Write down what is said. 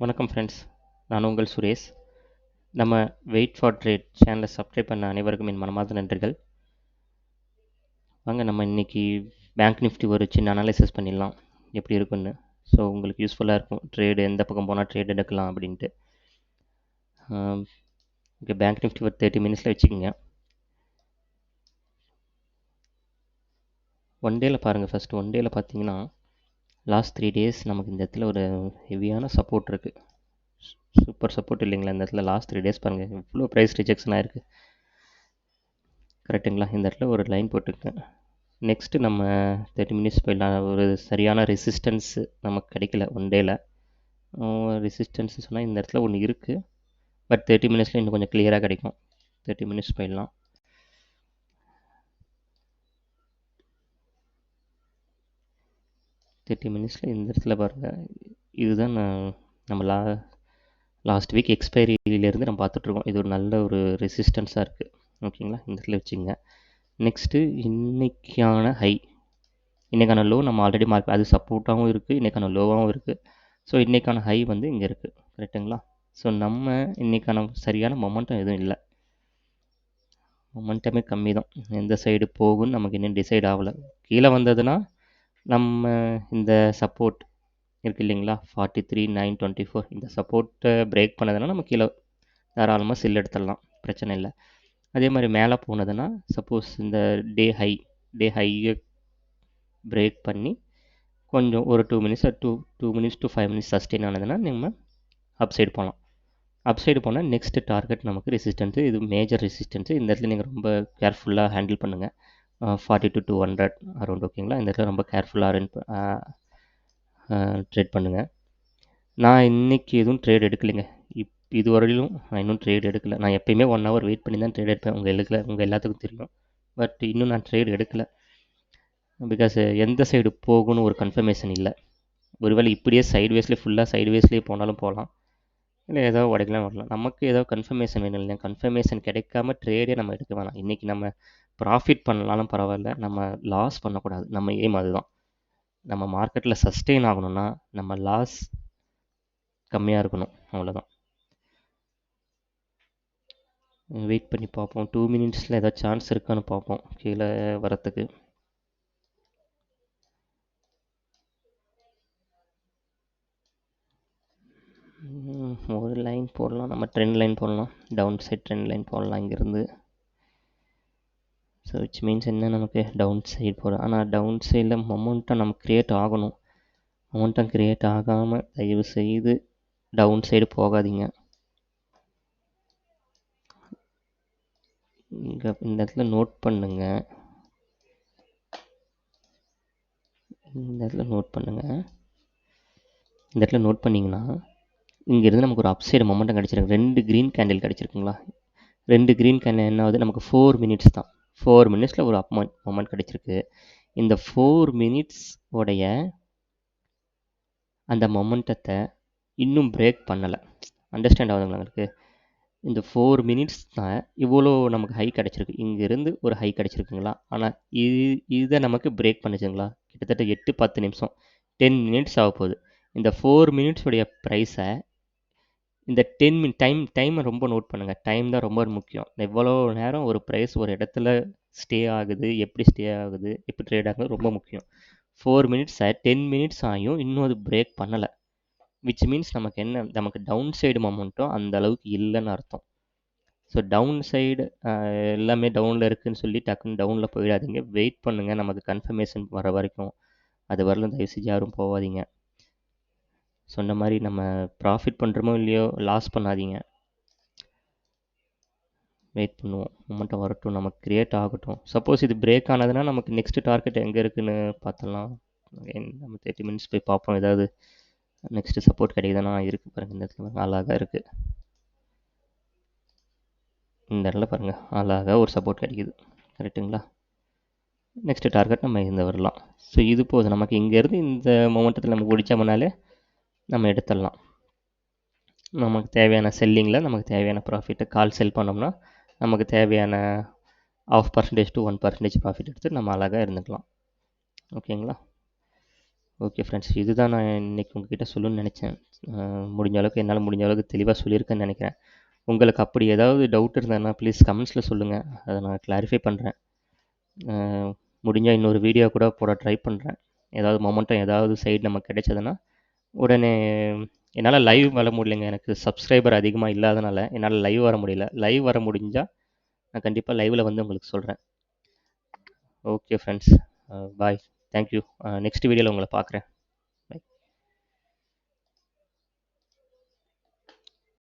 வணக்கம் ஃப்ரெண்ட்ஸ், நான் உங்கள் சுரேஷ். நம்ம வெயிட் ஃபார் ட்ரேட் சேனலை சப்ஸ்கிரைப் பண்ண அனைவருக்கும் என் மனமார்ந்த நன்றிகள். வாங்க நம்ம இன்றைக்கி பேங்க் நிஃப்டி ஒரு சின்ன அனாலிசிஸ் பண்ணிடலாம் எப்படி இருக்குன்னு. ஸோ உங்களுக்கு யூஸ்ஃபுல்லாக இருக்கும், ட்ரேடு எந்த பக்கம் போனால் ட்ரேட் எடுக்கலாம் அப்படின்ட்டு. ஓகே, பேங்க் நிஃப்டி ஒரு 30 மினிட்ஸில் வச்சுக்கோங்க. ஒன் டேயில் பாருங்கள். ஃபஸ்ட்டு ஒன் டேயில் பார்த்தீங்கன்னா லாஸ்ட் 3 டேஸ் நமக்கு இந்த இடத்துல ஒரு ஹெவியான சப்போர்ட் இருக்குது. சூப்பர் சப்போர்ட் இல்லைங்களா இந்த இடத்துல? லாஸ்ட் 3 டேஸ் பாருங்கள் இவ்வளோ ப்ரைஸ் ரிஜெக்ஷன் ஆகிருக்கு. கரெக்டுங்களா? இந்த இடத்துல ஒரு லைன் போட்டுருக்கேன். நெக்ஸ்ட்டு நம்ம 30 மினிட்ஸ் போயிடலாம். ஒரு சரியான ரெசிஸ்டன்ஸு நமக்கு கிடைக்கல ஒன் டேயில். ரெசிஸ்டன்ஸ் சொன்னால் இந்த இடத்துல ஒன்று இருக்குது, பட் 30 மினிட்ஸில் இன்னும் கொஞ்சம் கிளியராக கிடைக்கும். 30 மினிட்ஸ் போயிடலாம். மினிட்ஸில் இந்த இடத்துல பாருங்கள், இதுதான் நம்ம லாஸ்ட் வீக் எக்ஸ்பைரியிலேருந்து நம்ம பார்த்துட்ருக்கோம். இது ஒரு நல்ல ஒரு ரெசிஸ்டன்ஸாக இருக்குது. ஓகேங்களா? இந்த இடத்துல வச்சுங்க. நெக்ஸ்ட்டு இன்றைக்கான ஹை, இன்றைக்கான லோ நம்ம ஆல்ரெடி மார்க், அது சப்போர்ட்டாகவும் இருக்குது, இன்றைக்கான லோவாகவும் இருக்குது. ஸோ இன்றைக்கான ஹை வந்து இங்கே இருக்குது. கரெக்டுங்களா? ஸோ நம்ம இன்றைக்கான சரியான மொமெண்டம் எதுவும் இல்லை, மொமெண்டமே கம்மி தான். எந்த சைடு போகுன்னு நமக்கு இன்னும் டிசைட் ஆகலை. கீழே வந்ததுன்னா நம்ம இந்த சப்போர்ட் இருக்குது இல்லைங்களா, 43,924, இந்த சப்போர்ட்டை பிரேக் பண்ணதுன்னா நம்ம கீழே தாராளமாக செல் எடுத்துடலாம், பிரச்சனை இல்லை. அதே மாதிரி மேலே போனதுன்னா சப்போஸ் இந்த டே ஹையை பிரேக் பண்ணி கொஞ்சம் ஒரு 2 minutes two minutes to 5 minutes sustain ஆனதுன்னா நம்ம அப் சைடு போகலாம். அப் சைடு போனால் நெக்ஸ்ட் டார்கெட் நமக்கு ரெசிஸ்டன்ஸு, இது மேஜர் ரெசிஸ்டன்ஸு. இந்த இடத்துல நீங்கள் ரொம்ப கேர்ஃபுல்லாக ஹேண்டில் பண்ணுங்கள். 40 to 200 அரௌண்ட். ஓகேங்களா? இந்த இடத்துல ரொம்ப கேர்ஃபுல்லாக ட்ரேட் பண்ணுங்கள். நான் இன்றைக்கி எதுவும் ட்ரேட் எடுக்கலைங்க. இது வரையிலும் நான் இன்னும் ட்ரேட் எடுக்கலை. நான் எப்போயுமே 1 hour வெயிட் பண்ணி தான் ட்ரேட் எடுப்பேன், உங்கள் எல்லாத்துக்கும் தெரியும். பட் இன்னும் நான் ட்ரேட் எடுக்கலை. பிகாஸ் எந்த சைடு போகும்னு ஒரு கன்ஃபர்மேஷன் இல்லை. ஒருவேளை இப்படியே ஃபுல்லாக சைட்வேஸ்லேயே போனாலும் போகலாம், இல்லை ஏதோ உடைக்கலாம் வரலாம். நமக்கு ஏதோ கன்ஃபர்மேஷன் வேணும் இல்லையா? கன்ஃபர்மேஷன் கிடைக்காம ட்ரேடே நம்ம எடுக்க வேணாம். இன்றைக்கி நம்ம ப்ராஃபிட் பண்ணலாலும் பரவாயில்ல, நம்ம லாஸ் பண்ணக்கூடாது. நம்ம எய்ம் அதுதான். நம்ம மார்க்கெட்டில் சஸ்டெயின் ஆகணும்னா நம்ம லாஸ் கம்மியாக இருக்கணும், அவ்வளோதான். வெயிட் பண்ணி பார்ப்போம். 2 மினிட்ஸில் ஏதாவது சான்ஸ் இருக்கான்னு பார்ப்போம் கீழே வரத்துக்கு. ஒரு லைன் போடலாம், நம்ம ட்ரெண்ட் லைன் போடலாம், டவுன் சைட் ட்ரெண்ட் லைன் போடலாம் இங்கேருந்து. ஸோ விச் மீன்ஸ் என்ன, நமக்கு டவுன் சைடு போகிறோம். ஆனால் டவுன் சைடில் மொமெண்டம் நமக்கு க்ரியேட் ஆகணும். மொமெண்டம் க்ரியேட் ஆகாமல் தயவு செய்து டவுன் சைடு போகாதீங்க. இங்கே இந்த இடத்துல நோட் பண்ணுங்க, இந்த இடத்துல நோட் பண்ணிங்கன்னா இங்கேருந்து நமக்கு ஒரு அப்சைடு மொமெண்டம் கிடச்சிருக்கு. 2 க்ரீன் கேண்டில் கிடச்சிருக்குங்களா? 2 க்ரீன் கேண்டில் என்ன ஆகுது, நமக்கு 4 மினிட்ஸ் தான். 4 மினிட்ஸில் ஒரு அப் மொமெண்ட் கிடச்சிருக்கு. இந்த 4 மினிட்ஸ் உடைய அந்த மொமெண்டத்தை இன்னும் பிரேக் பண்ணலை. அண்டர்ஸ்டாண்ட் ஆகுதுங்களா உங்களுக்கு? இந்த 4 மினிட்ஸ் தான் இவ்வளோ நமக்கு ஹை கிடச்சிருக்கு. இங்கேருந்து ஒரு ஹை கிடச்சிருக்குங்களா? ஆனால் இதை நமக்கு பிரேக் பண்ணிச்சுங்களா? கிட்டத்தட்ட 8-10 நிமிஷம், 10 மினிட்ஸ் ஆக போகுது. இந்த 4 மினிட்ஸுடைய ப்ரைஸை இந்த 10 டைமை ரொம்ப நோட் பண்ணுங்கள். டைம் தான் ரொம்ப முக்கியம். எவ்வளோ நேரம் ஒரு ப்ரைஸ் ஒரு இடத்துல ஸ்டே ஆகுது, எப்படி ஸ்டே ஆகுது, எப்படி ட்ரேட் ஆகுது ரொம்ப முக்கியம். 4 மினிட்ஸை 10 மினிட்ஸ் ஆகியும் இன்னும் அது பிரேக் பண்ணலை. விச் மீன்ஸ் நமக்கு என்ன, நமக்கு டவுன் சைடு மொமெண்ட்டும் அந்த அளவுக்கு இல்லைன்னு அர்த்தம். ஸோ டவுன் சைடு எல்லாமே டவுனில் இருக்குதுன்னு சொல்லி டக்குன்னு டவுனில் போயிடாதீங்க. வெயிட் பண்ணுங்கள், நமக்கு கன்ஃபர்மேஷன் வர வரைக்கும். அது வரலும் தயவு செஞ்சு யாரும் போகாதீங்க. சொன்ன மாதிரி நம்ம ப்ராஃபிட் பண்ணுறோமோ இல்லையோ, லாஸ் பண்ணாதீங்க. வெயிட் பண்ணுவோம், மொமெண்டம் வரட்டும், நமக்கு க்ரியேட் ஆகட்டும். சப்போஸ் இது பிரேக் ஆனதுன்னா நமக்கு நெக்ஸ்ட் டார்கெட் எங்கே இருக்குதுன்னு பார்த்தலாம். நம்ம 30 மினிட்ஸ் போய் பார்ப்போம். ஏதாவது நெக்ஸ்ட்டு சப்போர்ட் கிடைக்குதுன்னா இருக்குது பாருங்கள், இந்த இடத்துல அழகாக இருக்குது. இந்த இடத்துல பாருங்கள் அழகாக ஒரு சப்போர்ட் கிடைக்குது. கரெக்டுங்களா? நெக்ஸ்ட்டு டார்கெட் நம்ம இந்த வரலாம். ஸோ இது போதும் நமக்கு. இங்கேருந்து இந்த மொமெண்டத்தில் நம்ம பிடிச்சோம்னாலே நம்ம எடுத்துடலாம். நமக்கு தேவையான செல்லிங்கில் நமக்கு தேவையான ப்ராஃபிட்டை கால் செல் பண்ணோம்னா நமக்கு தேவையான 0.5% to 1% ப்ராஃபிட் எடுத்து நம்ம அழகாக இருந்துக்கலாம். ஓகேங்களா? ஓகே ஃப்ரெண்ட்ஸ், இதுதான் நான் இன்னைக்கு உங்ககிட்ட சொல்லணும்னு நினச்சேன். முடிஞ்ச அளவுக்கு என்னால் முடிஞ்ச அளவுக்கு தெளிவாக சொல்லியிருக்கேன்னு நினைக்கிறேன். உங்களுக்கு அப்படி ஏதாவது டவுட் இருந்ததுன்னா ப்ளீஸ் கமெண்ட்ஸில் சொல்லுங்கள், அதை நான் கிளாரிஃபை பண்ணுறேன். முடிஞ்சால் இன்னொரு வீடியோ கூட போட ட்ரை பண்ணுறேன். ஏதாவது மொமெண்டம் ஏதாவது சைடு நமக்கு கிடைச்சதுன்னா உடனே. என்னால் லைவ் வர முடியலைங்க, எனக்கு சப்ஸ்கிரைபர் அதிகமாக இல்லாதனால என்னால் லைவ் வர முடியல. லைவ் வர முடிஞ்சால் நான் கண்டிப்பாக லைவில் வந்து உங்களுக்கு சொல்கிறேன். ஓகே ஃப்ரெண்ட்ஸ், பாய். தேங்க்யூ. நெக்ஸ்ட் வீடியோவில் உங்களை பார்க்குறேன்.